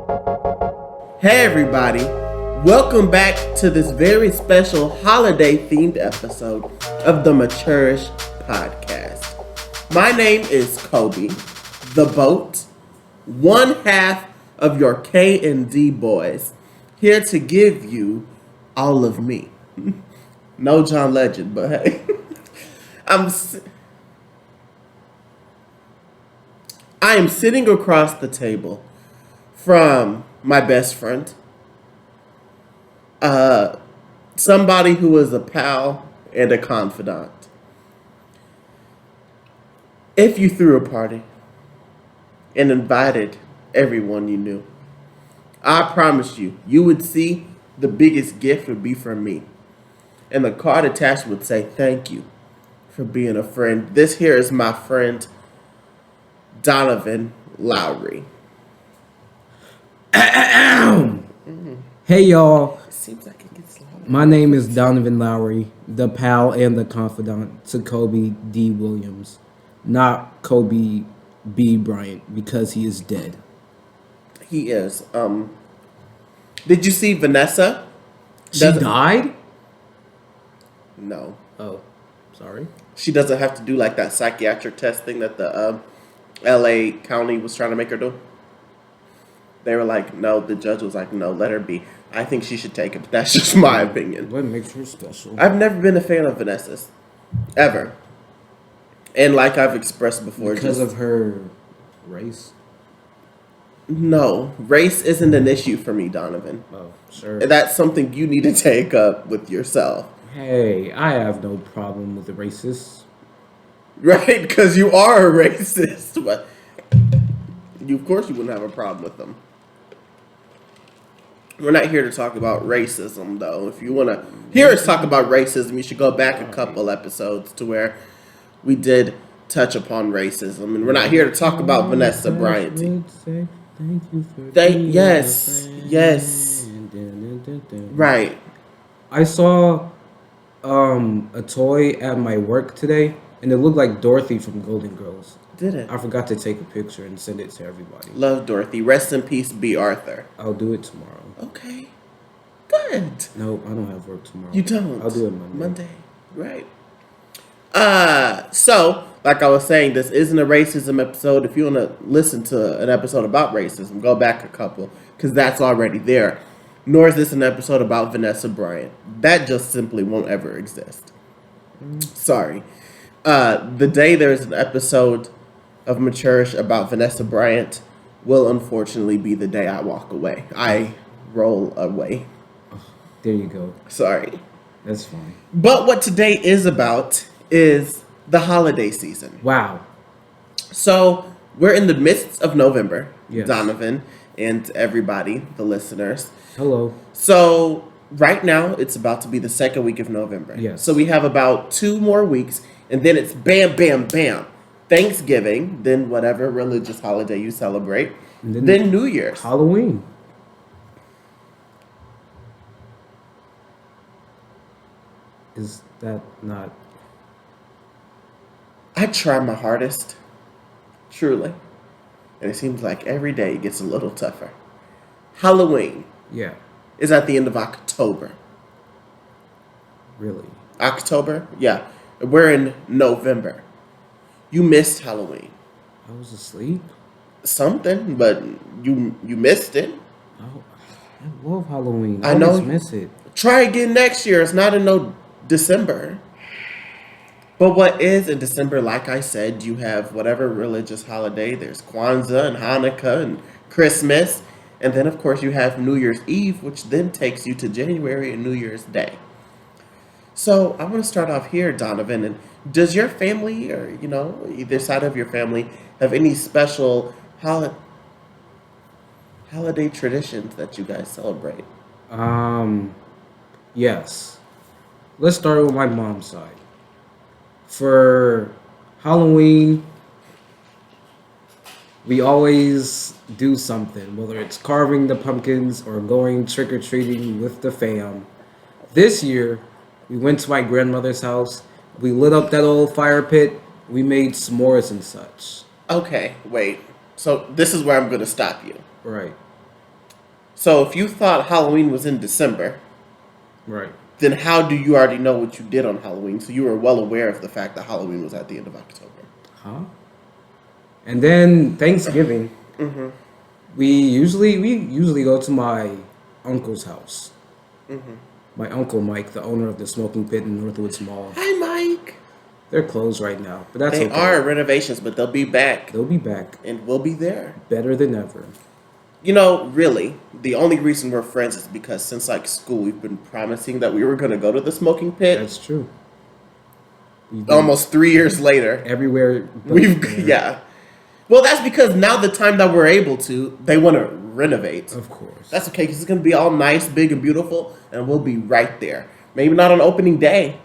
Hey everybody, welcome back to this very special holiday themed episode of the Maturish podcast. My name is Kobe, the boat, one half of your K&D boys, here to give you all of me. No John Legend, but hey, I am sitting across the table from my best friend, somebody who is a pal and a confidant. If you threw a party and invited everyone you knew, I promise you would see the biggest gift would be from me. And the card attached would say, "Thank you for being a friend." This here is my friend, Donovan Lowry. Hey y'all, Seems like it gets louder. my name is Donovan Lowry, the pal and the confidant to Kobe D. Williams, not Kobe B. Bryant because he is dead. He is. Did you see Vanessa? She Doesn't- died? No. Oh, sorry. She doesn't have to do like that psychiatric test thing that the LA County was trying to make her do. They were like, no, the judge was like, no, let her be. I think she should take it, but that's just my opinion. What makes her special? I've never been a fan of Vanessa's. Ever. And like I've expressed before, Because of her race? no, race isn't an issue for me, Donovan. Oh, sure. That's something you need to take up with yourself. Hey, I have no problem with the racists. Right? Because you are a racist. But of course you wouldn't have a problem with them. We're not here to talk about racism, though. If you want to hear us talk about racism, you should go back a couple episodes to where we did touch upon racism. And we're not here to talk about Vanessa Bryant. Yes. Right. I saw a toy at my work today, and it looked like Dorothy from Golden Girls. Did it? I forgot to take a picture and send it to everybody. Love Dorothy. Rest in peace, B. Arthur. I'll do it tomorrow. Okay. Good. Nope, I don't have work tomorrow. You don't. I'll do it Monday. Right. So, like I was saying, this isn't a racism episode. If you want to listen to an episode about racism, go back a couple, because that's already there. Nor is this an episode about Vanessa Bryant. That just simply won't ever exist. Sorry. The day there's an episode of Maturish about Vanessa Bryant will unfortunately be the day I walk away. I roll away. There you go. Sorry. That's fine. But what today is about is the holiday season. Wow. So we're in the midst of November, Yes. Donovan and everybody, the listeners. Hello. So right now it's about to be the second week of November. Yes. So we have about 2 more weeks, and then it's bam, bam, bam. Thanksgiving, then whatever religious holiday you celebrate, And then New Year's. Halloween. Is that not... I try my hardest, truly. And it seems like every day it gets a little tougher. Halloween Yeah, is at the end of October. really. October? Yeah. We're in November. You missed Halloween. I was asleep. Something, but you missed it. Oh, I love Halloween. I I know. always miss it. Try again next year. It's not in no December. But what is in December, like I said, you have whatever religious holiday. There's Kwanzaa and Hanukkah and Christmas. And then, of course, you have New Year's Eve, which then takes you to January and New Year's Day. So I want to start off here, Donovan. And does your family, or, either side of your family, have any special holiday traditions that you guys celebrate? Yes. Let's start with my mom's side. For Halloween, we always do something, whether it's carving the pumpkins or going trick-or-treating with the fam. This year, we went to my grandmother's house. We lit up that old fire pit. We made s'mores and such. Okay, wait. So this is where I'm going to stop you. Right. So if you thought Halloween was in December, Right. then how do you already know what you did on Halloween? So you were well aware of the fact that Halloween was at the end of October. Huh? And then Thanksgiving, Mm-hmm. we usually go to my uncle's house. Mm-hmm. My uncle Mike, the owner of the smoking pit in Northwoods Mall. Hi, Mike. They're closed right now, but that's They okay. are renovations, but they'll be back, They'll be back and we'll be there. better than ever. You know, really, the only reason we're friends is because since like school, we've been promising that we were going to go to the smoking pit. That's true. We've been Almost 3 years later, everywhere. But we've there. yeah. Well, that's because now the time that we're able to, they want to renovate. Of course. That's okay because it's going to be all nice, big, and beautiful, and we'll be right there. Maybe not on opening day,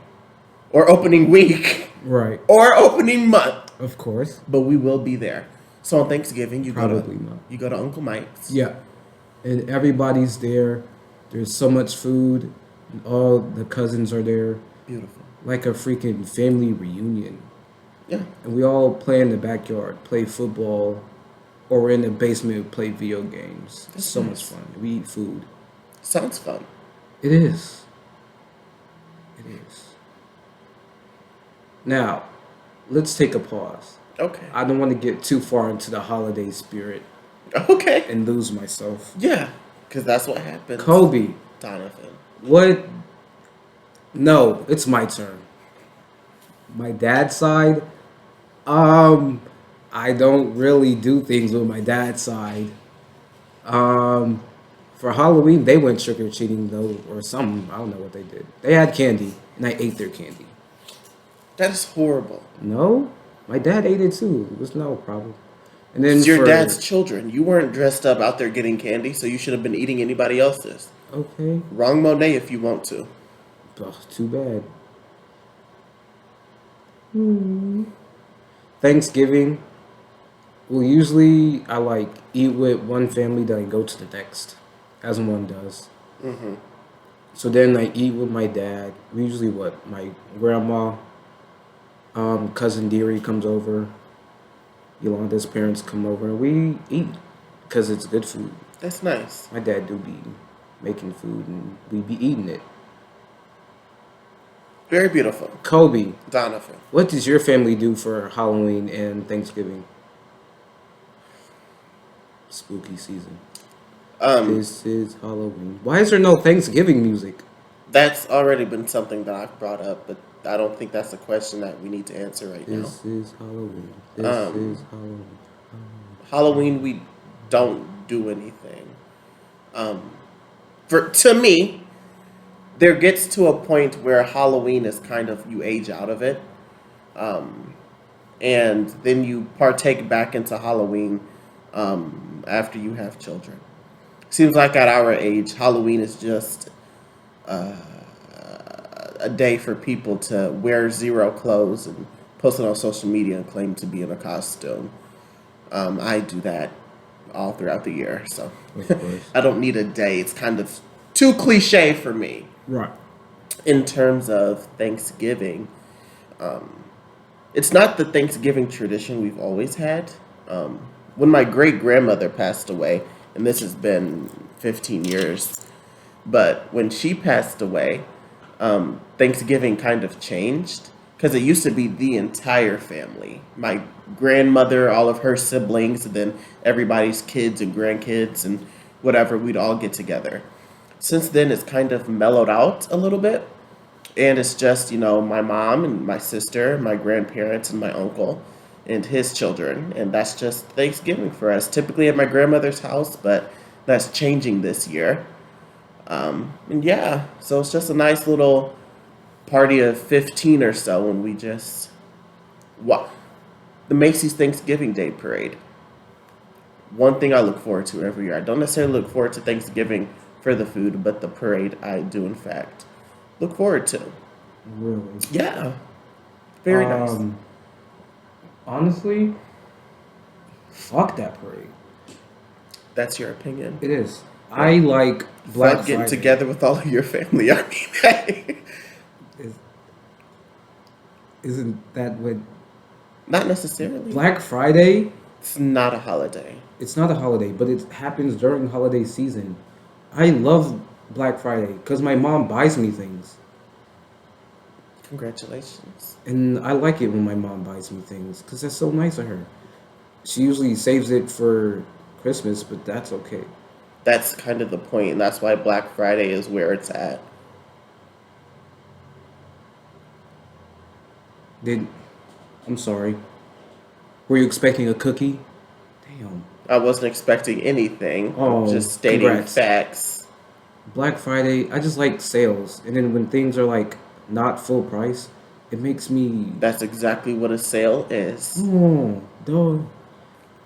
or opening week, Right. or opening month, Of course. but we will be there. So on Thanksgiving, Probably not. you go to Uncle Mike's. Yeah. And everybody's there. There's so much food. And all the cousins are there. Beautiful. Like a freaking family reunion. Yeah. And we all play in the backyard, play football, or in the basement, play video games. It's so much fun. We eat food. Sounds fun. It is. It is. Now, let's take a pause. Okay. I don't want to get too far into the holiday spirit Okay. and lose myself. Yeah, because that's what happens. Kobe, Donovan. what? No, it's my turn. My dad's side, I don't really do things with my dad's side. For Halloween, they went trick or treating though, or something. I don't know what they did. They had candy, and I ate their candy. That is horrible. No, my dad ate it too. It was no problem. And then It's your for- dad's children. You weren't dressed up out there getting candy, so you should have been eating anybody else's. Okay. Wrong Monet if you want to. Ugh, too bad. Thanksgiving. Well, usually I like eat with one family, then I go to the next, as one does. Mm-hmm. So then I eat with my dad. Usually, what my grandma, cousin Deary comes over. Yolanda's parents come over, and we eat because it's good food. That's nice. My dad do be making food, and we be eating it. Very beautiful. Kobe, Donovan. what does your family do for Halloween and Thanksgiving? Spooky season. This is Halloween. Why is there no Thanksgiving music? That's already been something that I've brought up, but I don't think that's a question that we need to answer right now. This is Halloween. This is Halloween. Halloween, we don't do anything. To me, there gets to a point where Halloween is kind of you age out of it, and then you partake back into Halloween after you have children. Seems like at our age, Halloween is just a day for people to wear zero clothes and post it on social media and claim to be in a costume. I do that all throughout the year, so Of course. I don't need a day. It's kind of too cliche for me. Right. In terms of Thanksgiving, it's not the Thanksgiving tradition we've always had. When my great grandmother passed away, and this has been 15 years, but when she passed away, Thanksgiving kind of changed because it used to be the entire family. My grandmother, all of her siblings, and then everybody's kids and grandkids and whatever, we'd all get together. Since then, it's kind of mellowed out a little bit. And it's just, my mom and my sister, my grandparents and my uncle and his children. And that's just Thanksgiving for us. Typically at my grandmother's house, but that's changing this year. And yeah, so it's just a nice little party of 15 or so. And we just, the Macy's Thanksgiving Day Parade. One thing I look forward to every year. I don't necessarily look forward to Thanksgiving for the food, but the parade I do in fact look forward to. Really? Yeah. Very nice. Honestly, fuck that parade. That's your opinion. It is. I like Black Fuck getting Friday. together with all of your family. I mean, hey. Isn't that what Not necessarily. Black Friday? It's not a holiday. It's not a holiday, but it happens during holiday season. I love Black Friday because my mom buys me things. Congratulations. And I like it when my mom buys me things because that's so nice of her. She usually saves it for Christmas, but that's okay. That's kind of the point, and that's why Black Friday is where it's at. Did I'm sorry. Were you expecting a cookie? Damn. I wasn't expecting anything. I'm Oh, just stating congrats. facts. Black Friday, I just like sales. And then when things are like not full price, it makes me That's exactly what a sale is. oh, duh.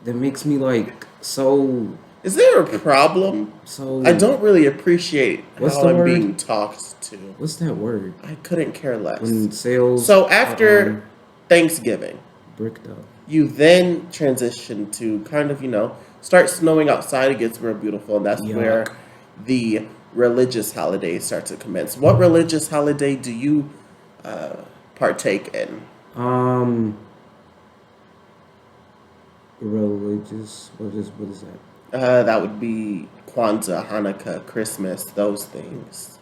That makes me like Is there a problem? I so don't really appreciate what's how the I'm word? being talked to. What's that word? I couldn't care less. When sales So are after Thanksgiving, bricked up. you then transition to kind of, start snowing outside. It gets real beautiful, and that's where Yuck. the religious holidays start to commence. What religious holiday do you uh, partake in? Um religious what is that? That would be Kwanzaa, Hanukkah, Christmas, those things.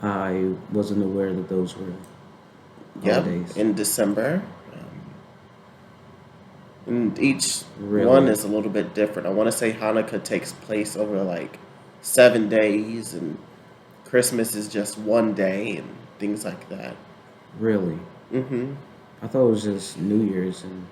I wasn't aware that those were Yep, holidays. in December. And each one Really? is a little bit different. I want to say Hanukkah takes place over like 7 days, and Christmas is just one day, and things like that. Really? Mm-hmm. I thought it was just New Year's and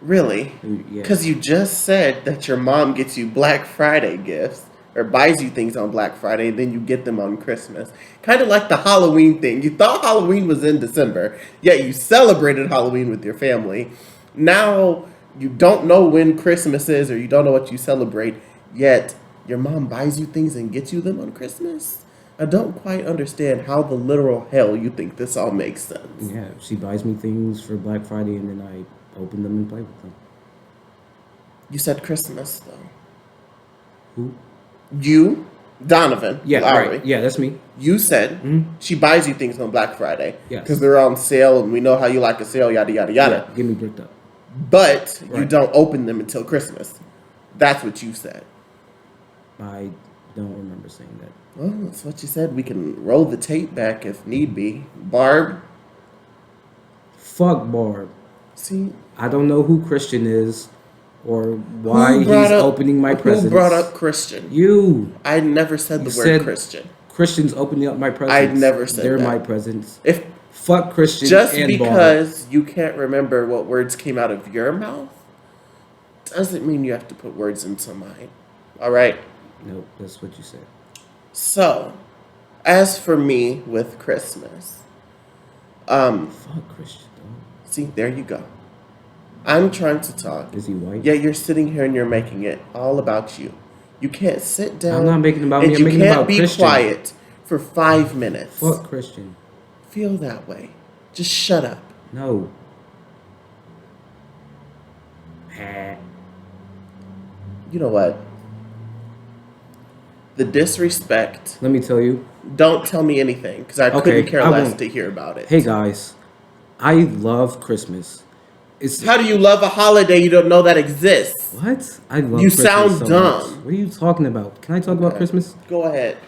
Really? Yeah. Because you just said that your mom gets you Black Friday gifts or buys you things on Black Friday, and then you get them on Christmas. Kind of like the Halloween thing. You thought Halloween was in December, yet you celebrated Halloween with your family. Now you don't know when Christmas is, or you don't know what you celebrate, yet your mom buys you things and gets you them on Christmas. I don't quite understand how the literal hell you think this all makes sense. Yeah, she buys me things for Black Friday and then I open them and play with them. You said Christmas, though. Who? You, Donovan, Yeah, Lowry, right. Yeah, that's me. you said Hmm. she buys you things on Black Friday Yes. because they're on sale, and we know how you like a sale, yada, yada, yada. Yeah, get me bricked up. But you Right. don't open them until Christmas. That's what you said. I don't remember saying that. Well, that's what you said. We can roll the tape back if need be. Barb, Fuck Barb. see, I don't know who Christian is or why who he's brought up opening my presents. who brought up Christian? You. I never said You the word said Christian. Christian's opening up my I presents. never said They're that. my presents. If Fuck Christian just and Barb. because you can't remember what words came out of your mouth doesn't mean you have to put words into mine. All right. Nope, that's what you said. So, as for me with Christmas, Fuck Christian, dog. see, there you go. I'm trying to talk. Is he white? Yeah, you're sitting here and you're making it all about you. You can't sit down. I'm not making it about and me. I'm you making it can't about be Christian. quiet for 5 minutes. Fuck Christian. Feel that way. Just shut up. No. Ha. You know what? The disrespect. Let me tell you. Don't tell me anything because I Okay, couldn't care I less won't. to hear about it. Hey guys, I love Christmas. It's How do you love a holiday you don't know that exists? what? I love You Christmas sound so dumb. much. What are you talking about? Can I talk about Okay. Christmas? Go ahead.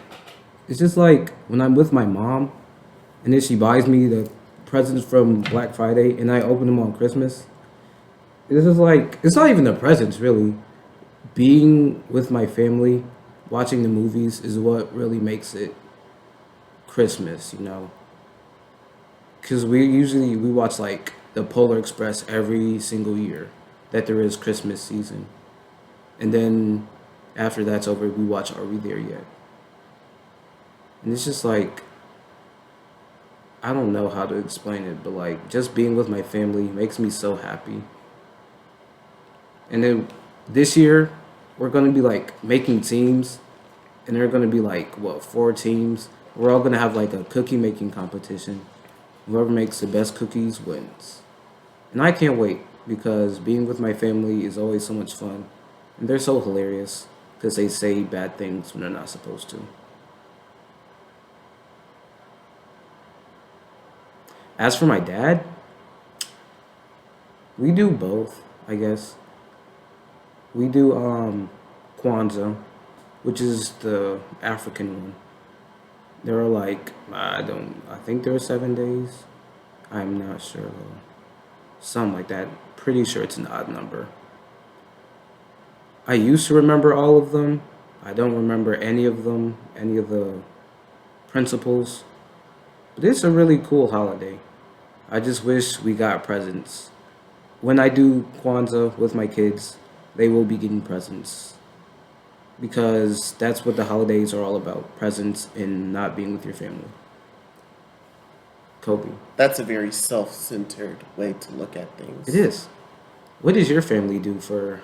It's just like when I'm with my mom and then she buys me the presents from Black Friday and I open them on Christmas. It's just like it's not even the presents really. Being with my family, watching the movies is what really makes it Christmas, you know. Cause we watch like the Polar Express every single year that there is Christmas season. And then after that's over, we watch Are We There Yet? And it's just like I don't know how to explain it, but like just being with my family makes me so happy. And then this year we're gonna be like making teams, and they're gonna be like what 4 teams. We're all gonna have like a cookie making competition. Whoever makes the best cookies wins. And I can't wait because being with my family is always so much fun, and they're so hilarious because they say bad things when they're not supposed to. As for my dad, we do both, I guess. We do Kwanzaa which is the African one. There are like I think there are 7 days. I'm not sure though. Something like that. Pretty sure it's an odd number. I used to remember all of them. I don't remember any of them, any of the principles. But it's a really cool holiday. I just wish we got presents. When I do Kwanzaa with my kids, they will be getting presents. Because that's what the holidays are all about, presents and not being with your family. Kobe. That's a very self-centered way to look at things. It is. What does your family do for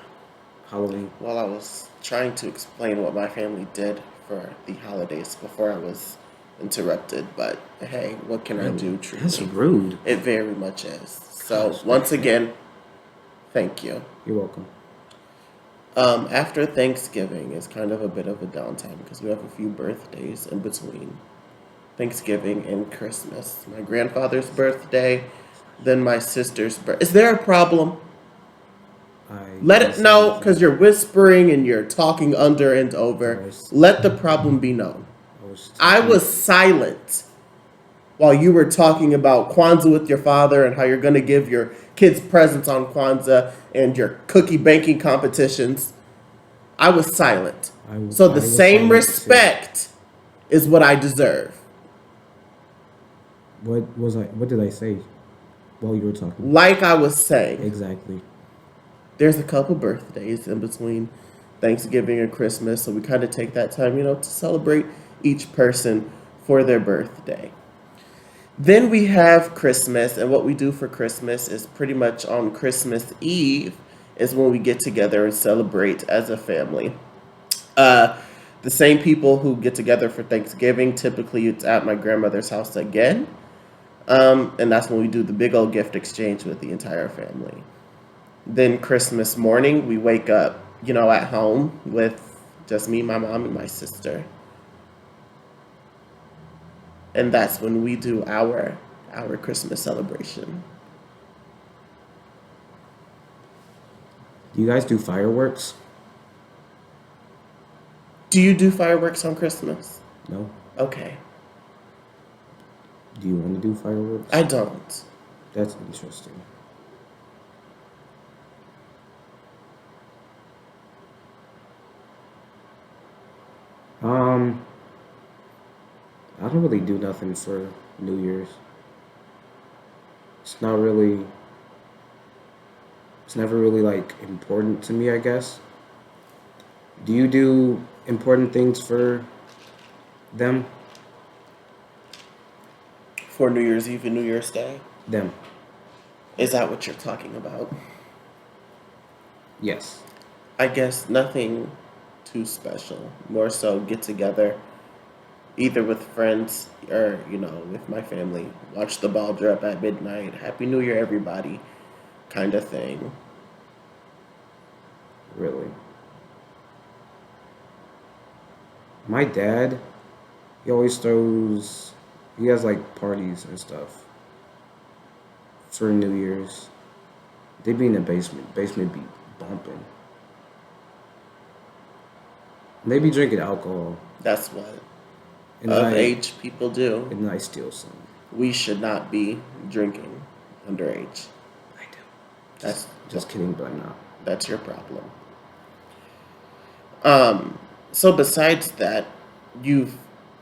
Halloween? Well, I was trying to explain what my family did for the holidays before I was interrupted, but hey, what can I do? That's Truly, rude. it very much is. So once again, thank you. You're welcome. After Thanksgiving is kind of a bit of a downtime because we have a few birthdays in between Thanksgiving and Christmas. My grandfather's birthday, then my sister's birthday. Is there a problem? Let it know because you're whispering and you're talking under and over. Let the problem be known. I was silent while you were talking about Kwanzaa with your father and how you're going to give your kids presents on Kwanzaa and your cookie banking competitions. I was silent. So the same respect is what I deserve. What did I say while you were talking? Like I was saying. Exactly. There's a couple birthdays in between Thanksgiving and Christmas, so we kind of take that time, to celebrate each person for their birthday. Then we have Christmas, and what we do for Christmas is pretty much on Christmas Eve is when we get together and celebrate as a family. The same people who get together for Thanksgiving, typically it's at my grandmother's house again, and that's when we do the big old gift exchange with the entire family. Then Christmas morning, we wake up, at home with just me, my mom, and my sister. And that's when we do our Christmas celebration. Do you guys do fireworks? Do you do fireworks on Christmas? No. Okay. Do you want to do fireworks? I don't. That's interesting. I don't really do nothing for New Year's. It's never really like important to me, I guess. Do you do important things for them? For New Year's Eve and New Year's Day? Them. Is that what you're talking about? Yes. I guess nothing too special. More so get together, either with friends or, with my family. Watch the ball drop at midnight. Happy New Year, everybody. Kind of thing. Really? My dad, he has like parties and stuff for New Year's. They be in the basement. Basement be bumping. They be drinking alcohol. That's what And age people do. And I steal some. We should not be drinking underage. I do. That's Just kidding, but I'm not. That's your problem. So besides that, you've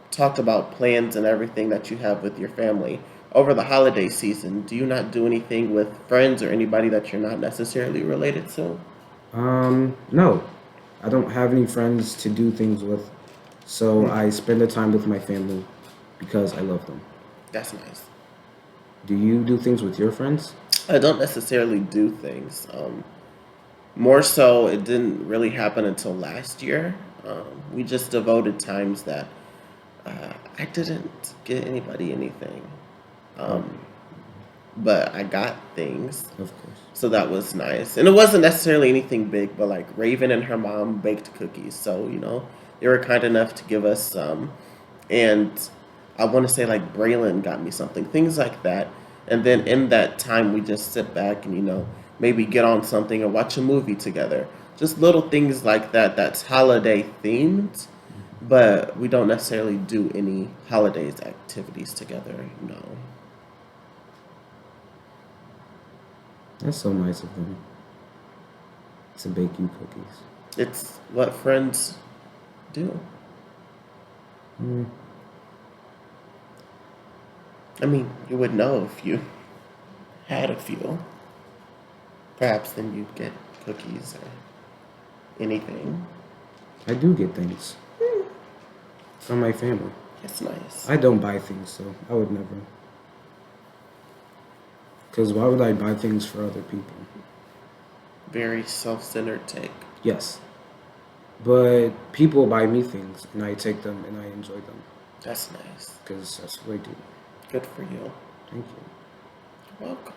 talked about plans and everything that you have with your family. Over the holiday season, do you not do anything with friends or anybody that you're not necessarily related to? No. I don't have any friends to do things with. So I spend the time with my family because I love them. That's nice. Do you do things with your friends? I don't necessarily do things. More so, it didn't really happen until last year. We just devoted times that I didn't get anybody anything. But I got things. Of course. So that was nice. And it wasn't necessarily anything big, but like Raven and her mom baked cookies. So, they were kind enough to give us some. And I want to say like Braylon got me something, things like that. And then in that time, we just sit back and, maybe get on something or watch a movie together. just little things like that that's holiday themed, but we don't necessarily do any holidays activities together. No. That's so nice of them to bake you cookies. It's what friends do. Mm. I mean, you would know if you had a few. Perhaps then you'd get cookies or anything. I do get things from my family. It's nice. I don't buy things, so I would never. Because why would I buy things for other people? Very self-centered take. Yes. But people buy me things, and I take them, and I enjoy them. That's nice. Because that's what I do. Good for you. Thank you. You're welcome.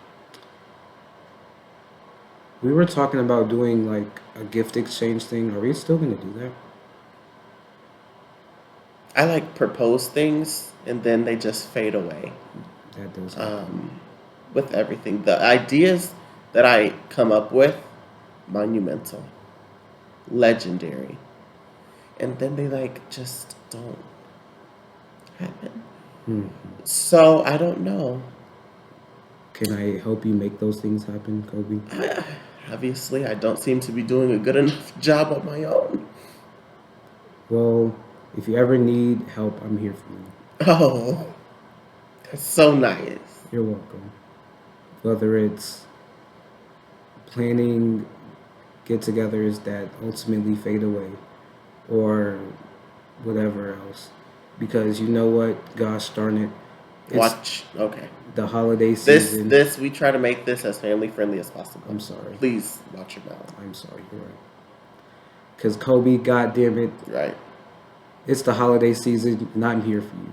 We were talking about doing, like, a gift exchange thing. Are we still going to do that? I like propose things and then they just fade away. That does happen. With everything. The ideas that I come up with, monumental, legendary. And then they like just don't happen. Mhm. So I don't know. Can I help you make those things happen, Kobe? Obviously, I don't seem to be doing a good enough job on my own. Well, if you ever need help, I'm here for you. Oh, that's so nice. You're welcome. Whether it's planning get-togethers that ultimately fade away or whatever else. Because you know what? Gosh darn it. It's Watch. Okay. the holiday season. We try to make this as family friendly as possible. I'm sorry. Please watch your mouth. I'm sorry. You're right. Because Kobe, goddamn it, Right. it's the holiday season and I'm here for you.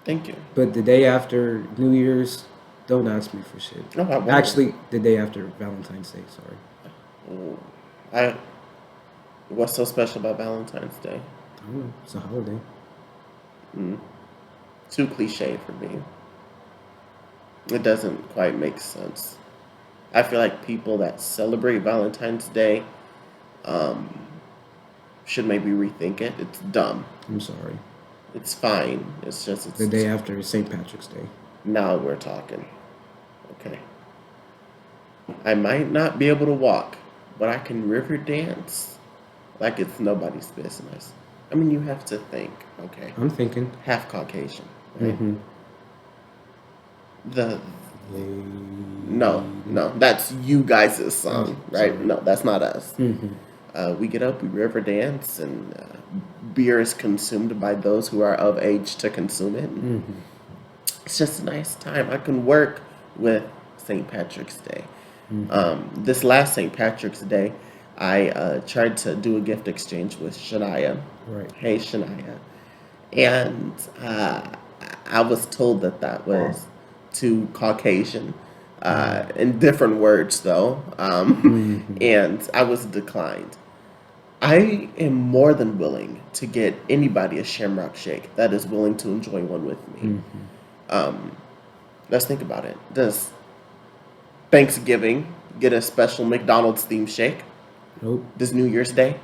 Thank you. But the day after New Year's, don't ask me for shit. No, I won't. Actually, the day after Valentine's Day, sorry. Oh, what's so special about Valentine's Day? I don't know. It's a holiday. Too cliche for me. It doesn't quite make sense. I feel like people that celebrate Valentine's Day should maybe rethink it. It's dumb. I'm sorry. It's fine. It's just The day after St. Patrick's Day. Now we're talking. Okay. I might not be able to walk, but I can river dance like it's nobody's business. I mean, you have to think. Okay. I'm thinking. Half Caucasian, right? Mm-hmm. No, that's you guys' song, right? Sorry. No, that's not us. Mm-hmm. We get up, we river dance, and beer is consumed by those who are of age to consume it. Mm-hmm. It's just a nice time. I can work with St. Patrick's Day. Mm-hmm. This last St. Patrick's Day, I tried to do a gift exchange with Shania. Right. Hey, Shania. And I was told that was too Caucasian, in different words though, and I was declined. I am more than willing to get anybody a Shamrock Shake that is willing to enjoy one with me. Let's think about it. Does Thanksgiving get a special McDonald's themed shake? Nope. Does New Year's Day?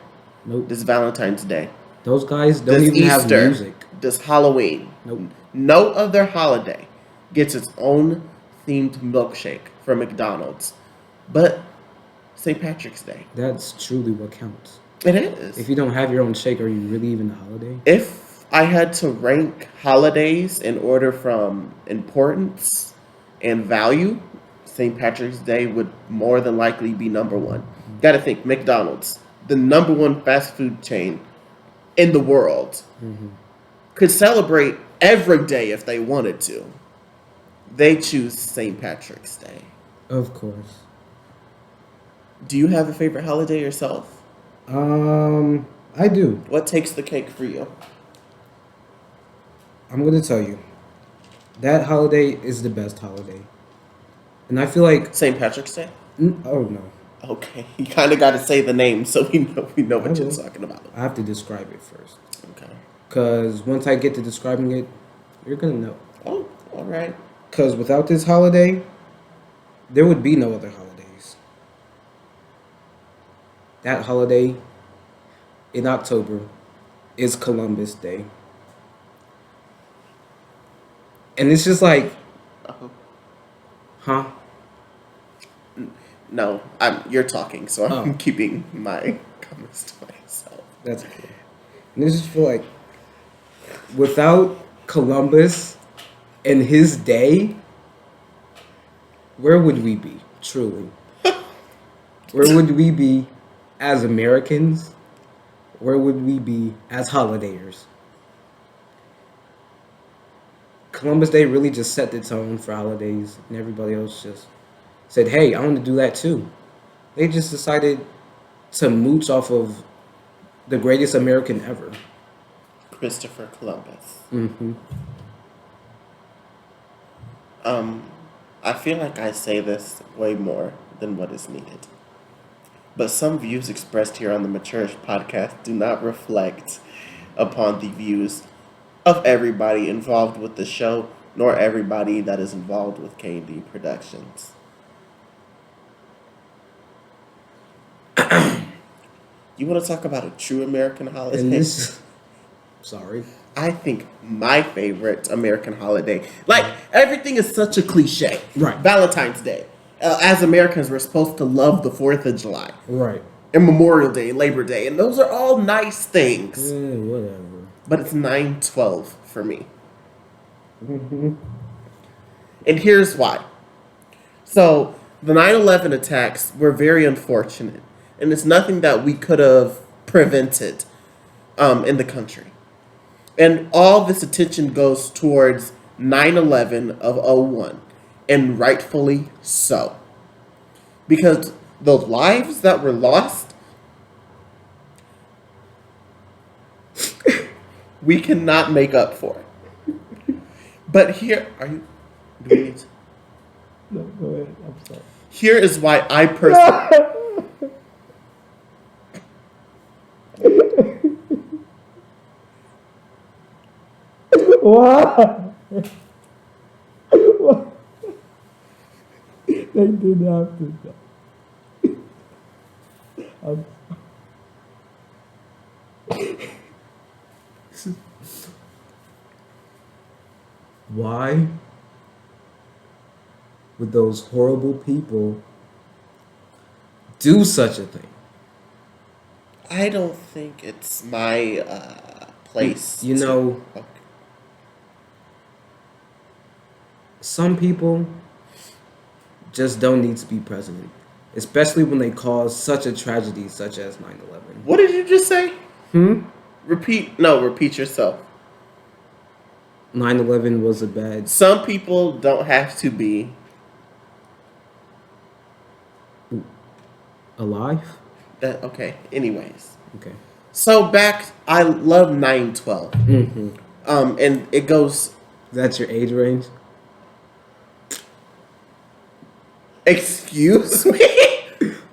Nope. Does Valentine's Day? Those guys don't Does even have Easter? music. Does Halloween? Nope. No other holiday gets its own themed milkshake from McDonald's, but St. Patrick's Day. That's truly what counts. It is. If you don't have your own shake, are you really even a holiday? If I had to rank holidays in order from importance and value, St. Patrick's Day would more than likely be number one. Got to think, McDonald's, the number one fast food chain in the world, could celebrate every day if they wanted to. They choose St. Patrick's Day. Of course. Do you have a favorite holiday yourself? I do. What takes the cake for you? I'm gonna tell you, that holiday is the best holiday, and I feel like St. Patrick's Day? oh no, Okay, you kind of got to say the name so we know what I you're will. talking about. I have to describe it first, Okay. cause once I get to describing it, you're gonna know. Oh, all right. Cause without this holiday, there would be no other holidays. that holiday in October is Columbus Day. And it's just like, Oh, huh? no, you're talking, so I'm Oh. keeping my comments to myself. That's cool. And I just feel like without Columbus and his day, where would we be, truly? Where would we be as Americans? Where would we be as holidayers? Columbus Day really just set the tone for holidays, and everybody else just said, hey, I want to do that too. They just decided to mooch off of the greatest American ever. Christopher Columbus. Mm-hmm. I feel like I say this way more than what is needed. But some views expressed here on the Maturish podcast do not reflect upon the views of everybody involved with the show, nor everybody that is involved with K&D Productions. You want to talk about a true American holiday? And this, sorry. I think my favorite American holiday, like everything is such a cliche. Right. Valentine's Day. As Americans, we're supposed to love the 4th of July. Right. And Memorial Day, Labor Day. And those are all nice things. Whatever. But it's 9/12 for me. Mm-hmm. And here's why. So, the 9/11 attacks were very unfortunate. And it's nothing that we could have prevented in the country. And all this attention goes towards 9/11 of '01. And rightfully so. Because the lives that were lost, we cannot make up for. But here, do we need to? No, go ahead. I'm sorry. Here is why I personally. Why? They didn't have to. Why would those horrible people do such a thing? I don't think it's my place. You know, Okay. some people just don't need to be president, especially when they cause such a tragedy such as 9/11. What did you just say? Hmm? Repeat yourself. 9/11 was a bad. Some people don't have to be. Alive? Okay, anyways. Okay. So I love 9/12. Mm-hmm. And it goes, That's your age range? excuse me?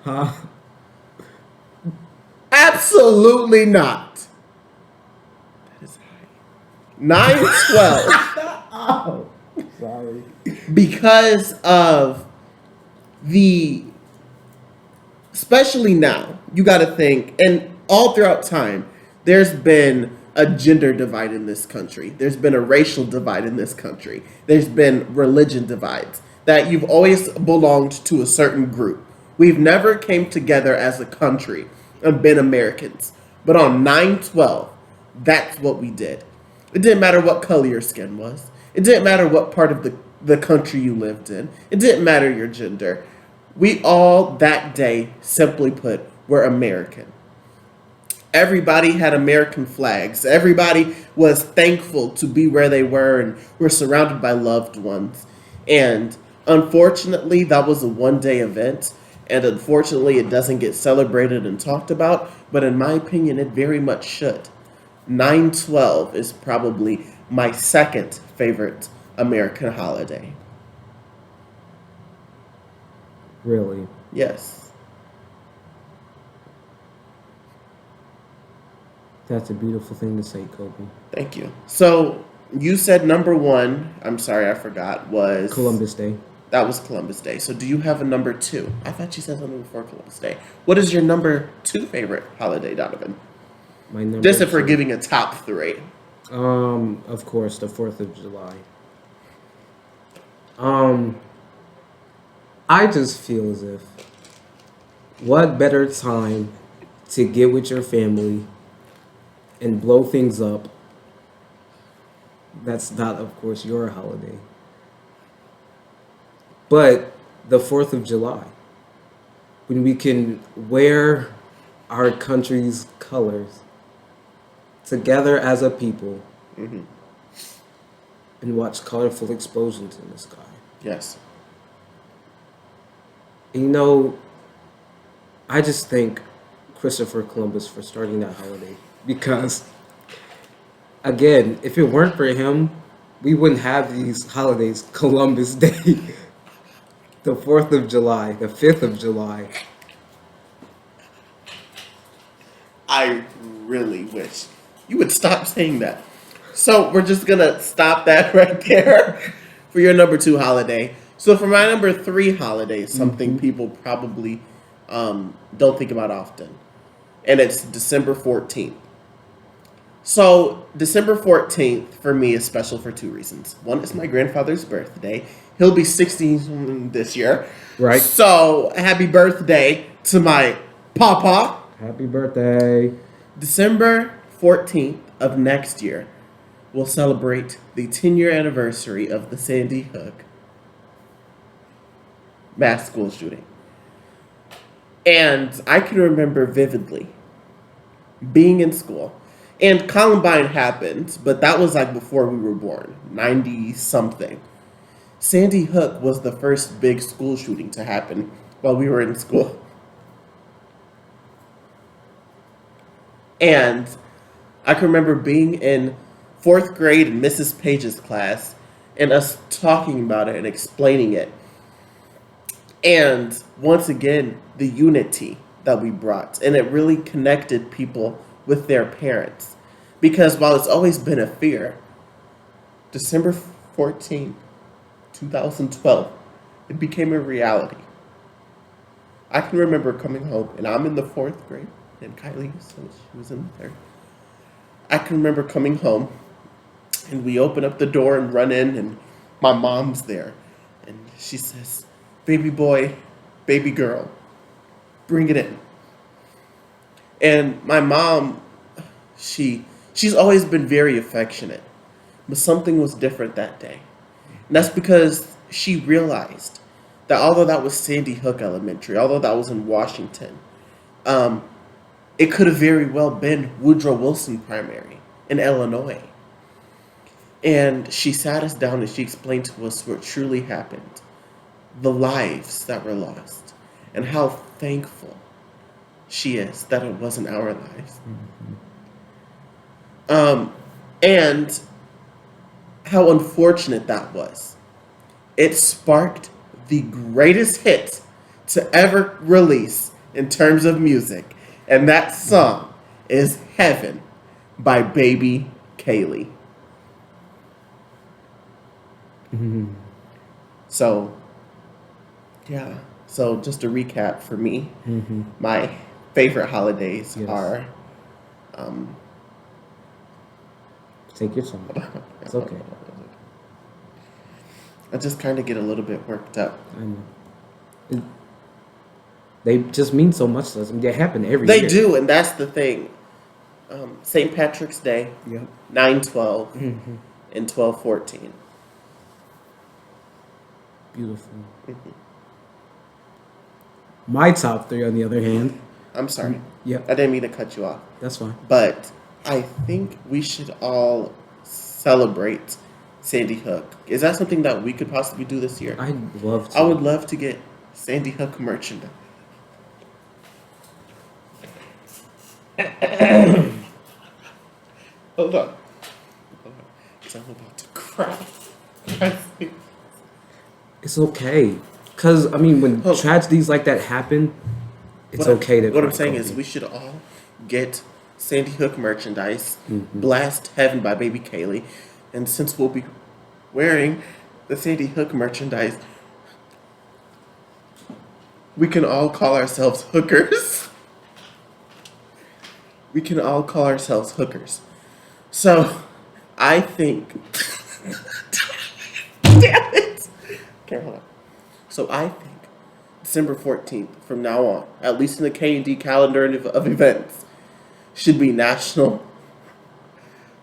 Huh? Absolutely not. That is high. 9/12. Oh, sorry. Because of especially now, you got to think, and all throughout time, there's been a gender divide in this country. There's been a racial divide in this country. There's been religion divides. That you've always belonged to a certain group. We've never came together as a country and been Americans. But on 9/12, that's what we did. It didn't matter what color your skin was. It didn't matter what part of the country you lived in. It didn't matter your gender. We all, that day, simply put, were American. Everybody had American flags. Everybody was thankful to be where they were and were surrounded by loved ones. And unfortunately, that was a one-day event. And unfortunately, it doesn't get celebrated and talked about. But in my opinion, it very much should. 9/12 is probably my second favorite American holiday. Really? Yes. That's a beautiful thing to say, Kobe. Thank you. So you said number one, I'm sorry, I forgot, was Columbus Day. That was Columbus Day. So do you have a number 2? I thought you said something before Columbus Day. What is your number 2 favorite holiday, Donovan? My number Just if we're 2. giving a top 3. Of course, the 4th of July. I just feel as if what better time to get with your family and blow things up. That's not, of course, your holiday. But the 4th of July, when we can wear our country's colors together as a people Mm-hmm. and watch colorful explosions in the sky. Yes. And you know, I just thank Christopher Columbus for starting that holiday because, again, if it weren't for him, we wouldn't have these holidays. Columbus Day, the 4th of July, the 5th of July. I really wish you would stop saying that. So we're just going to stop that right there for your number 2 holiday. So for my number 3 holiday, something people probably don't think about often. And it's December 14th. So December 14th for me is special for 2 reasons. One is my grandfather's birthday. He'll be 16 this year. Right. So happy birthday to my papa. Happy birthday. December 14th of next year, we'll celebrate the 10-year anniversary of the Sandy Hook mass school shooting. And I can remember vividly being in school. And Columbine happened, but that was like before we were born, 90-something. Sandy Hook was the first big school shooting to happen while we were in school. And I can remember being in 4th grade in Mrs. Page's class and us talking about it and explaining it. And once again, the unity that we brought. And it really connected people with their parents. Because while it's always been a fear, December 14, 2012, it became a reality. I can remember coming home, and I'm in the 4th grade, and Kylie, so she was in the 3rd. I can remember coming home, and we open up the door and run in, and my mom's there. And she says, "Baby boy, baby girl, bring it in." And my mom, she's always been very affectionate, but something was different that day. And that's because she realized that although that was Sandy Hook Elementary, although that was in Washington, it could have very well been Woodrow Wilson Primary in Illinois. And she sat us down and she explained to us what truly happened, the lives that were lost, and how thankful she is that it wasn't our lives. And how unfortunate that was. It sparked the greatest hit to ever release in terms of music. And that song is Heaven by Baby Kaylee. So, yeah. So just to recap for me, my favorite holidays are... Take your time. It's okay. I just kind of get a little bit worked up. I know. They just mean so much to us. I mean, they happen every They year. do, and that's the thing. St. Patrick's Day, Yep. 9/12, and 12/14. Beautiful. My top 3, on the other hand. I'm sorry. Yep. I didn't mean to cut you off. That's fine. But I think we should all celebrate Sandy Hook. Is that something that we could possibly do this year? I'd love to. I would love to get Sandy Hook merchandise. Hold on. Because I'm about to cry. It's okay. Because, I mean, when tragedies like that happen, it's okay to... What I'm saying is we should all get Sandy Hook merchandise, blast Heaven by Baby Kaylee, and since we'll be wearing the Sandy Hook merchandise, We can all call ourselves hookers. We can all call ourselves hookers. So, I think... Damn it! Okay, hold on. So, I think December 14th, from now on, at least in the K&D calendar of events, should be National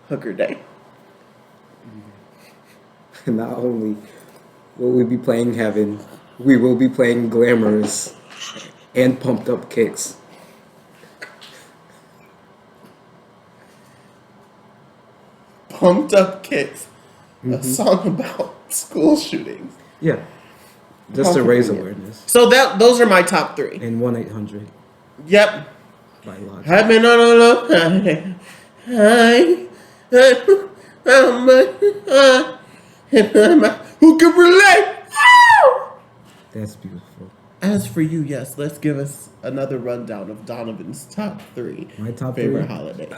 Hooker Day. Not only will we be playing Heaven, we will be playing Glamorous and Pumped Up Kicks. Pumped Up Kicks, a song about school shootings. Yeah. Just to raise awareness. So those are my top three. And 1-800 Yep. by Logic. I've been on a long who can relate? That's beautiful. As for you, yes, let's give us another rundown of Donovan's top three. My top favorite three? holidays.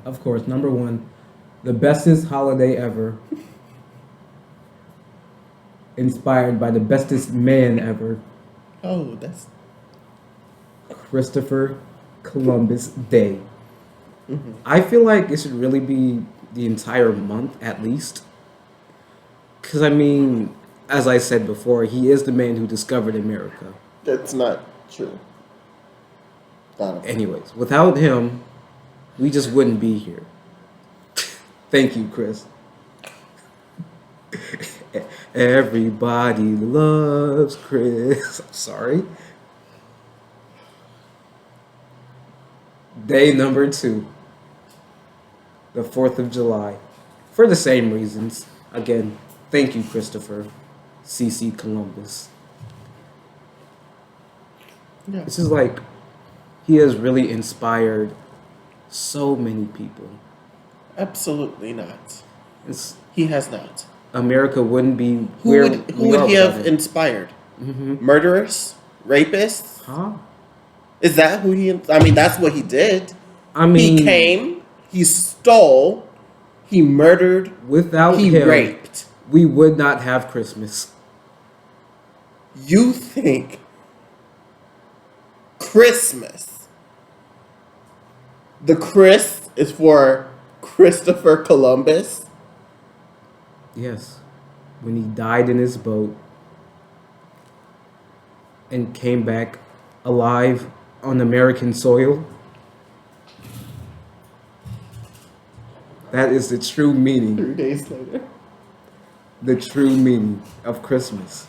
Of course, number one, the bestest holiday ever. Inspired by the bestest man ever, Oh, that's Christopher Columbus Day. I feel like it should really be the entire month at least. Because, I mean, as I said before, he is the man who discovered America. that's not true. Donovan. Anyways, without him, we just wouldn't be here. Thank you, Chris. Everybody loves Chris. I'm sorry. Day number 2. The 4th of July. For the same reasons. Again, thank you, Christopher. C.C. Columbus. Yeah. This is like, he has really inspired so many people. Absolutely not. It's, He has not. America wouldn't be Who where would we are he without have him. inspired? Murderers? Rapists? Huh? Is that who he... I mean, that's what he did. I mean, He came, he stole, he murdered, without he him, raped. we would not have Christmas. You think Christmas, the Chris is for Christopher Columbus? Yes. When he died in his boat and came back alive on American soil. That is the true meaning. 3 days later. The true meaning of Christmas.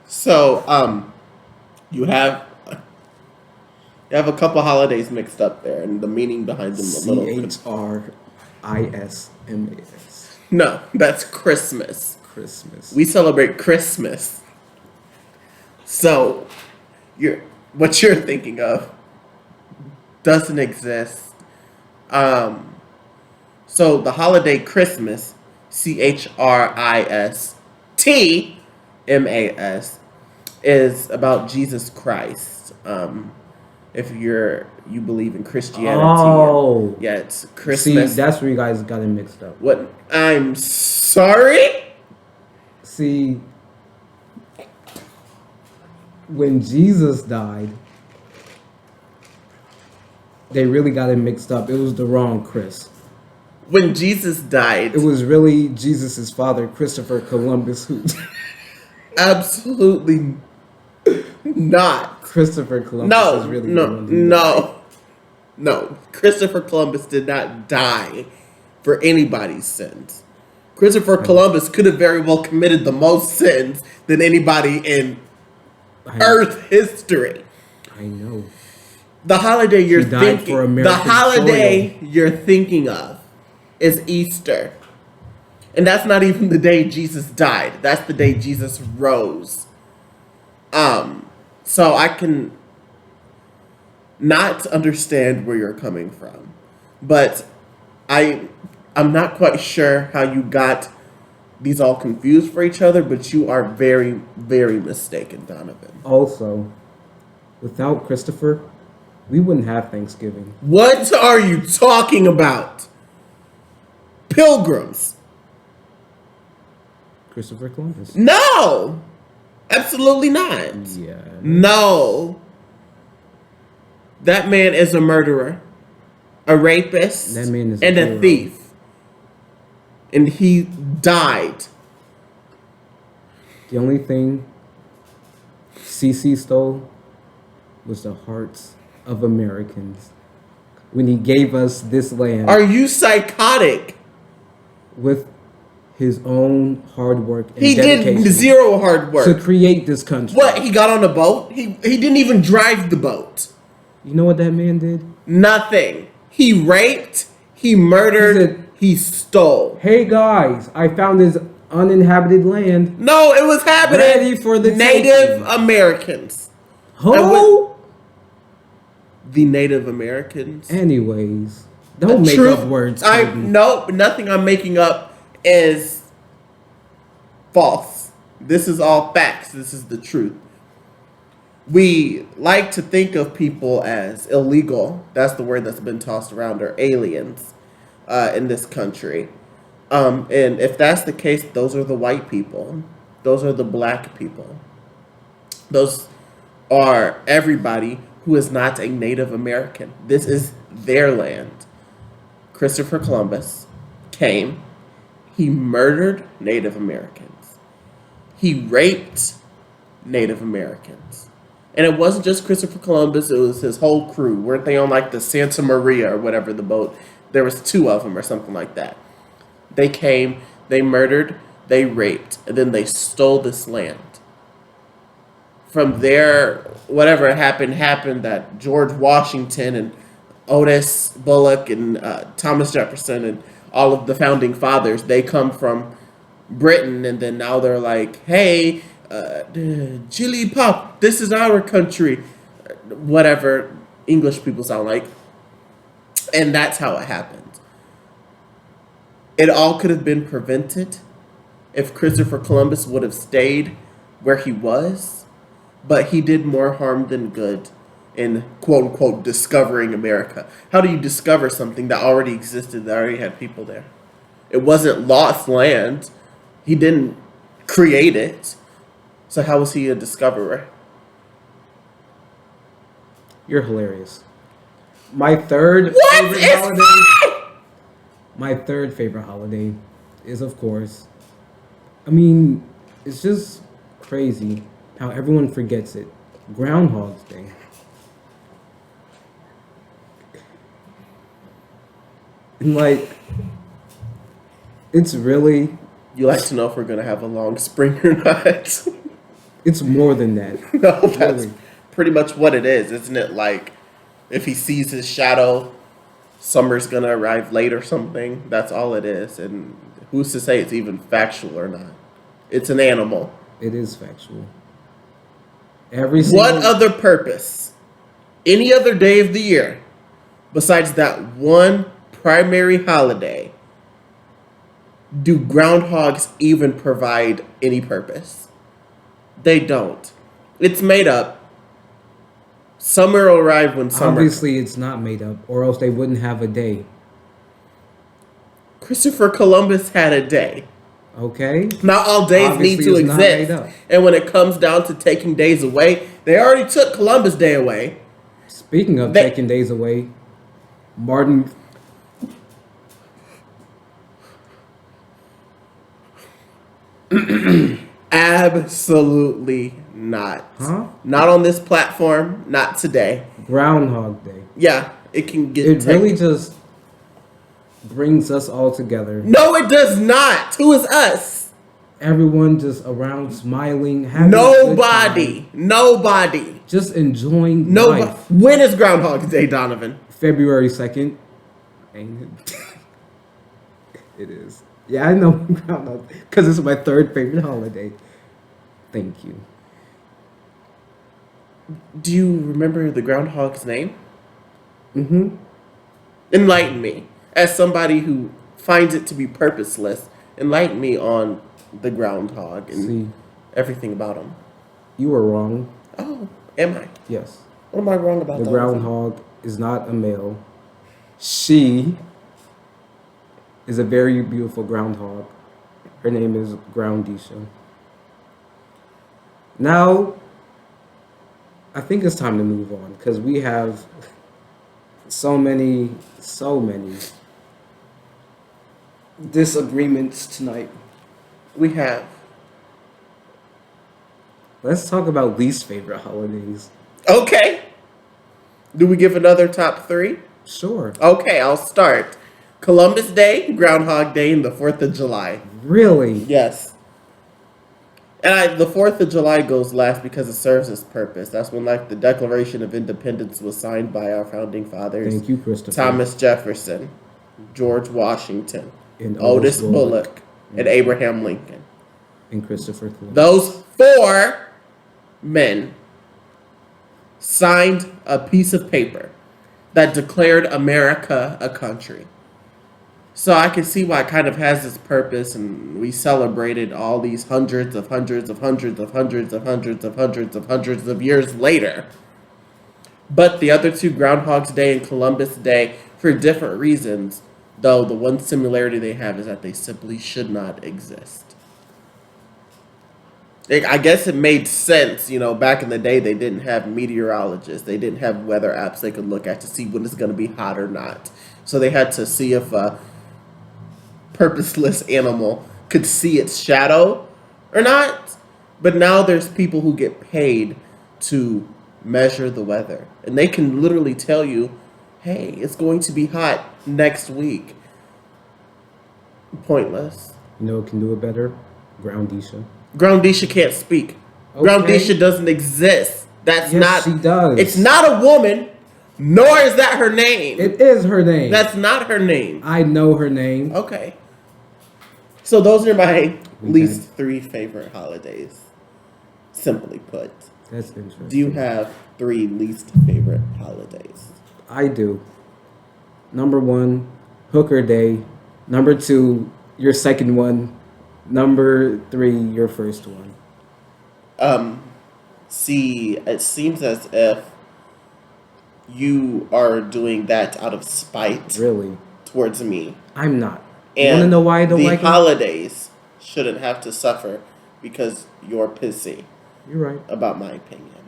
So, you have a couple holidays mixed up there, and the meaning behind them a little. Christmas. No, that's Christmas. Christmas. We celebrate Christmas. So, what you're thinking of doesn't exist. So the holiday Christmas, Christmas, is about Jesus Christ. If you believe in Christianity, Oh. yeah, it's Christmas. See, that's where you guys got it mixed up. What? I'm sorry. See, when Jesus died, they really got it mixed up. It was the wrong Chris. When Jesus died, It was really Jesus' father, Christopher Columbus, who... absolutely not. Christopher Columbus is really the one who died. No. Christopher Columbus did not die for anybody's sins. Christopher Columbus could have very well committed the most sins than anybody in Earth history. I know. The holiday you're He died thinking, for the American holiday soil. you're thinking of is Easter. And that's not even the day Jesus died. That's the day Jesus rose. So I can not understand where you're coming from. But I'm not quite sure how you got these all confused for each other, but you are very, very mistaken, Donovan. Also, without Christopher, we wouldn't have Thanksgiving. What are you talking about? Pilgrims. Christopher Columbus. No! Absolutely not. Yeah. No. That man is a murderer, a rapist, That man is a and a hero. thief. And he died. The only thing CC stole was the hearts of Americans when he gave us this land Are you psychotic? with his own hard work and He dedication did zero hard to work. create this country. What? He got on a boat? He didn't even drive the boat. You know what that man did? Nothing. He raped, he murdered, he stole. Hey guys, I found this uninhabited land. No, it was happening. Ready for the Native taking. Americans. Who? The Native Americans. Anyways, don't make up words. Kobe. Nothing I'm making up is false. This is all facts. This is the truth. We like to think of people as illegal. That's the word that's been tossed around, or aliens in this country. And if that's the case, those are the white people. Those are the black people. Those are everybody who is not a Native American. This is their land. Christopher Columbus came. He murdered Native Americans. He raped Native Americans. And it wasn't just Christopher Columbus, it was his whole crew. Weren't they on like the Santa Maria or whatever the boat? There was 2 of them or something like that. They came, they murdered, they raped, and then they stole this land. From there, whatever happened that George Washington and Otis Bullock and Thomas Jefferson and all of the founding fathers, they come from Britain, and then now they're like, hey, Chili Pop, this is our country. Whatever English people sound like. And that's how it happened. It all could have been prevented if Christopher Columbus would have stayed where he was, but he did more harm than good in quote unquote discovering America. How do you discover something that already existed, that already had people there? It wasn't lost land. He didn't create it. So how was he a discoverer? You're hilarious. My third What favorite is holiday. that? My third favorite holiday is, of course, I mean, it's just crazy how everyone forgets it. Groundhog's Day. And like, it's really, You like to know if we're gonna have a long spring or not? it's more than that. No, that's Really. pretty much what it is, isn't it? Like, if he sees his shadow, summer's gonna arrive late or something. That's all it is. And who's to say it's even factual or not? It's an animal. It is factual. Every single What other purpose, any other day of the year, besides that one primary holiday, do groundhogs even provide any purpose? They don't. It's made up. Summer will arrive when summer. Obviously, it's not made up, or else they wouldn't have a day. Christopher Columbus had a day. Okay? Not all days Obviously, need to it's not made exist. up. And when it comes down to taking days away, they already took Columbus Day away. Speaking of They- taking days away, Martin. Absolutely not. Huh? Not on this platform. Not today. Groundhog Day. Yeah, it can get. It really just brings us all together. No, it does not. Who is us? Everyone just around smiling, having a good Nobody. time, Nobody. just enjoying Nobody. life. When is Groundhog Day, Donovan? February 2nd. Ain't it? It is. Yeah, I know Groundhog because it's my third favorite holiday. Thank you. Do you remember the groundhog's name? Mm-hmm. Enlighten me. As somebody who finds it to be purposeless, enlighten me on the groundhog and See, everything about him. you were wrong. Oh, am I? Yes. What am I wrong about? The Donovan? groundhog is not a male. She is a very beautiful groundhog. Her name is Groundisha. Now, I think it's time to move on because we have so many disagreements tonight. We have. Let's talk about least favorite holidays. Okay. Do we give another top 3? Sure. Okay, I'll start. Columbus Day, Groundhog Day, and the 4th of July. Really? Yes. And the 4th of July goes last because it serves its purpose. That's when, like, the Declaration of Independence was signed by our founding fathers. Thank you, Christopher. Thomas Jefferson, George Washington, And Otis Bullock, and Abraham Lincoln. And Christopher Columbus. Those 4 men signed a piece of paper that declared America a country. So I can see why it kind of has its purpose, and we celebrated all these hundreds of years later. But the other two, Groundhog's Day and Columbus Day, for different reasons, though the one similarity they have is that they simply should not exist. I guess it made sense, back in the day they didn't have meteorologists. They didn't have weather apps they could look at to see when it's going to be hot or not. So they had to see if a purposeless animal could see its shadow or not. But now there's people who get paid to measure the weather. And they can literally tell you, hey, it's going to be hot next week. Pointless. You know who can do it better? Groundisha. Groundisha can't speak. Okay. Groundisha doesn't exist. That's Yes, not. she does. It's not a woman, nor is that her name. It is her name. That's not her name. I know her name. Okay. So those are my We least 3 favorite holidays. Simply put. That's interesting. Do you have 3 least favorite holidays? I do. Number 1, Hooker Day. Number 2, your second one. Number 3, your first one. See, it seems as if you are doing that out of spite Really? towards me. I'm not. And You want to know why I don't like the them? holidays shouldn't have to suffer because you're pissy You're right. about my opinion.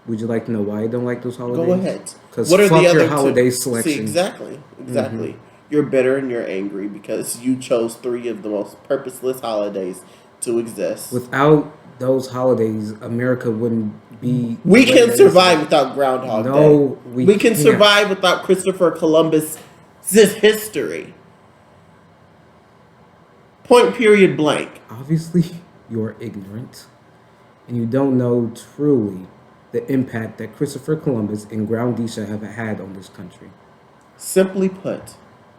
Would you like to know why I don't like those holidays? Go ahead. Because What are fuck the other your two? holiday selection. See, exactly. You're bitter and you're angry because you chose 3 of the most purposeless holidays to exist. Without those holidays, America wouldn't be... We the way can it is survive today. without Groundhog Day. No, we can can't. survive without Christopher Columbus' history. Point period blank. Obviously, you're ignorant. And you don't know truly the impact that Christopher Columbus and Groundisha have had on this country. Simply put,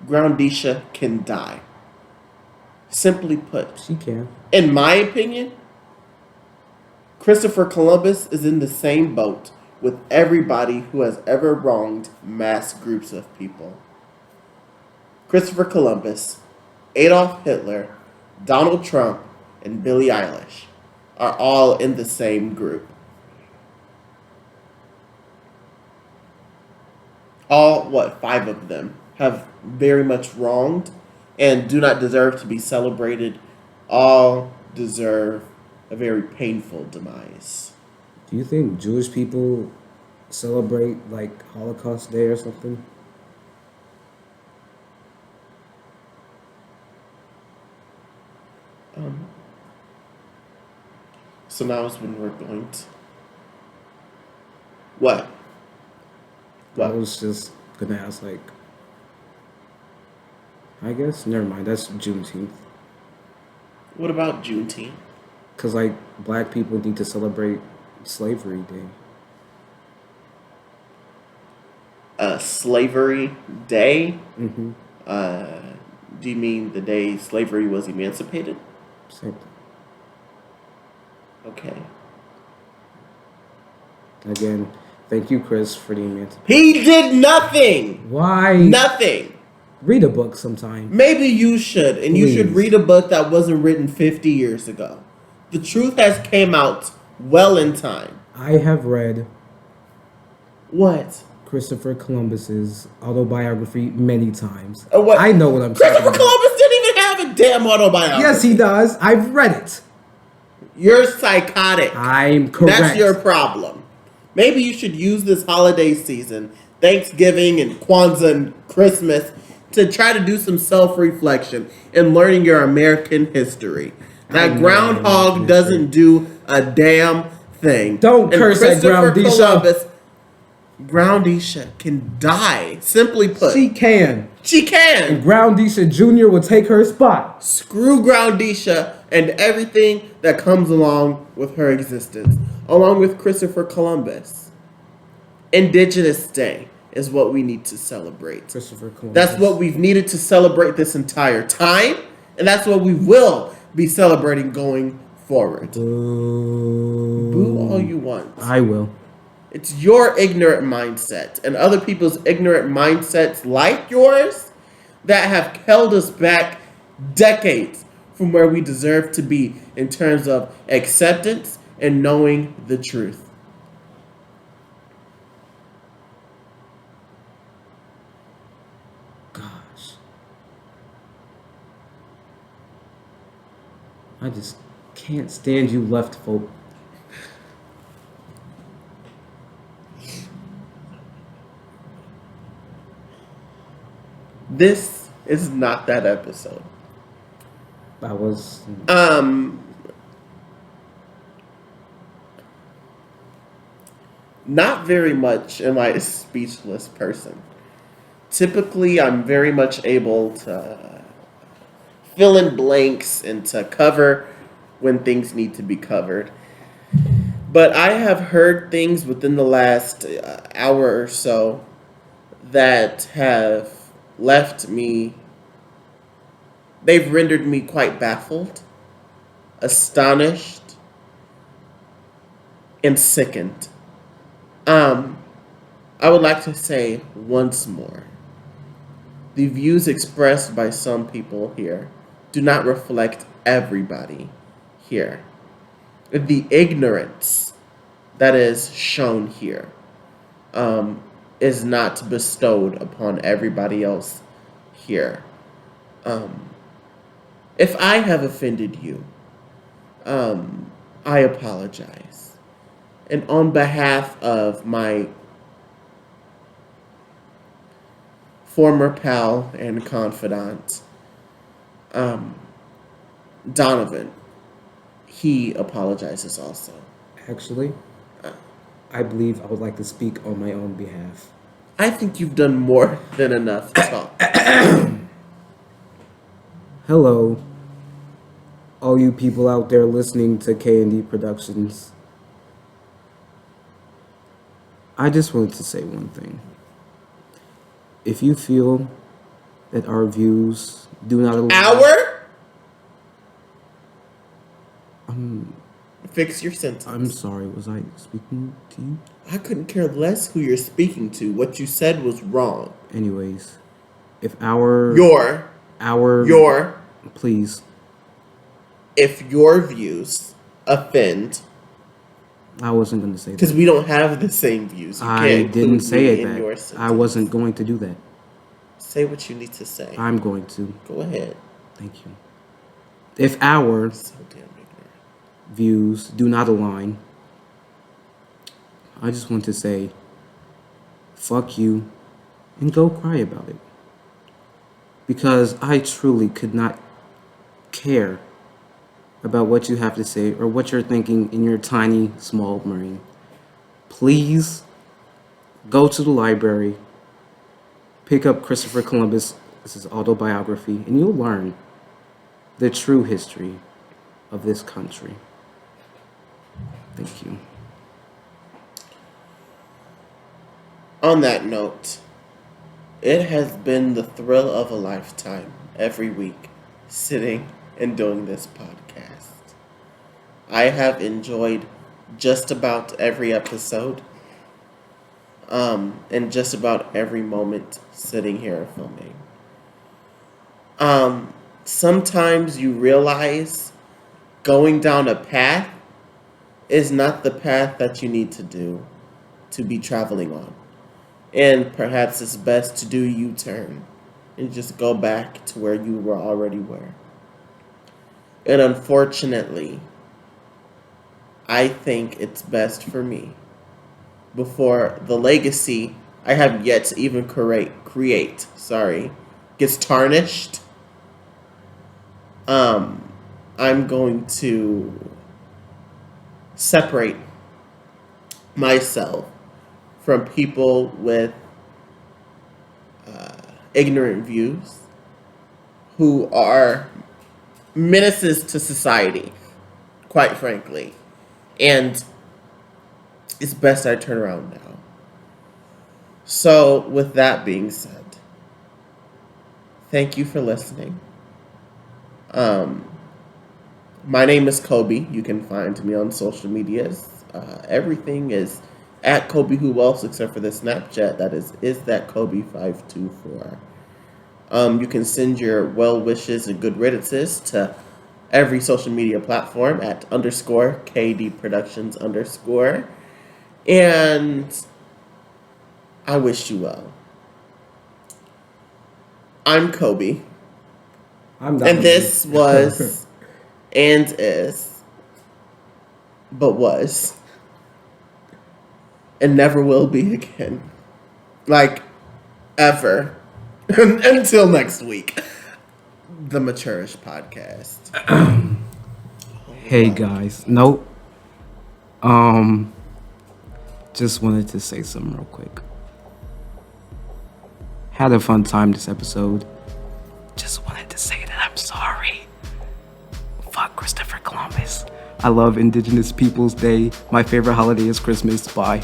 Groundisha can die. Simply put. She can. In my opinion, Christopher Columbus is in the same boat with everybody who has ever wronged mass groups of people. Christopher Columbus, Adolf Hitler, Donald Trump, and Billie Eilish are all in the same group. All, 5 of them have very much wronged and do not deserve to be celebrated. All deserve a very painful demise. Do you think Jewish people celebrate like Holocaust Day or something? So now is when we're going to... What? I was just gonna ask, like, I guess never mind. That's Juneteenth. What about Juneteenth? Cause like black people need to celebrate Slavery Day. Slavery Day? Mm-hmm. Do you mean the day slavery was emancipated? Same thing. Okay. Again, thank you, Chris, for the emancipation. He did nothing! Why? Nothing! Read a book sometime. Maybe you should, and you should Please. read a book that wasn't written 50 years ago. The truth has came out well in time. I have read What? Christopher Columbus's autobiography many times. What? I know what I'm talking Christopher about. Columbus didn't even have a damn autobiography. Yes, he does. I've read it. You're psychotic. I'm correct. That's your problem. Maybe you should use this holiday season, Thanksgiving and Kwanzaa and Christmas, to try to do some self-reflection and learning your American history. That Groundhog doesn't do a damn thing. Don't curse at Groundisha. Columbus, Groundisha can die. Simply put, She can. She can. And Groundisha Jr. will take her spot. Screw Groundisha and everything that comes along with her existence, along with Christopher Columbus. Indigenous Day is what we need to celebrate. Christopher Columbus. That's what we've needed to celebrate this entire time, and that's what we will be celebrating going forward. Boo all you want. I will. It's your ignorant mindset and other people's ignorant mindsets like yours that have held us back decades from where we deserve to be in terms of acceptance and knowing the truth. Gosh. I just can't stand you left folk. This is not that episode. I was... Not very much am I a speechless person. Typically, I'm very much able to fill in blanks and to cover when things need to be covered. But I have heard things within the last hour or so that have left me, they've rendered me quite baffled, astonished, and sickened. I would like to say once more, the views expressed by some people here do not reflect everybody here. The ignorance that is shown here is not bestowed upon everybody else here. If I have offended you, I apologize. And on behalf of my former pal and confidant, Donovan, he apologizes also. Actually, I believe I would like to speak on my own behalf. I think you've done more than enough talk. Hello, all you people out there listening to K&D Productions. I just wanted to say one thing. If you feel that our views do not align... Fix your sentence. I'm sorry, was I speaking to you? I couldn't care less who you're speaking to. What you said was wrong. Anyways, if our... Please. If your views offend... I wasn't going to say that. Because we don't have the same views. I didn't say that. I wasn't going to do that. Say what you need to say. I'm going to. Go ahead. Thank you. If our So damn ignorant. views do not align, I just want to say, fuck you, and go cry about it. Because I truly could not care about what you have to say or what you're thinking in your tiny, small brain. Please go to the library, pick up Christopher Columbus, this is autobiography, and you'll learn the true history of this country. Thank you. On that note, it has been the thrill of a lifetime every week sitting and doing this podcast. I have enjoyed just about every episode and just about every moment sitting here filming. Sometimes you realize going down a path is not the path that you need to be traveling on. And perhaps it's best to do a U-turn and just go back to where you already were. And unfortunately, I think it's best for me before the legacy I have yet to even create, gets tarnished. I'm going to separate myself from people with ignorant views who are menaces to society, quite frankly. And it's best I turn around now. So, with that being said, thank you for listening. My name is Kobe. You can find me on social medias. Everything is at Kobe Who Else except for the Snapchat. That is that Kobe 524. You can send your well wishes and good riddances to every social media platform at _KD Productions _. And I wish you well. I'm Kobe. I'm And this was and is, but was, and never will be again. Like, ever. Until next week. The Maturish Podcast. Hey guys, nope. Just wanted to say something real quick. Had a fun time this episode. Just wanted to say that I'm sorry. Fuck Christopher Columbus. I love Indigenous Peoples Day. My favorite holiday is Christmas. Bye.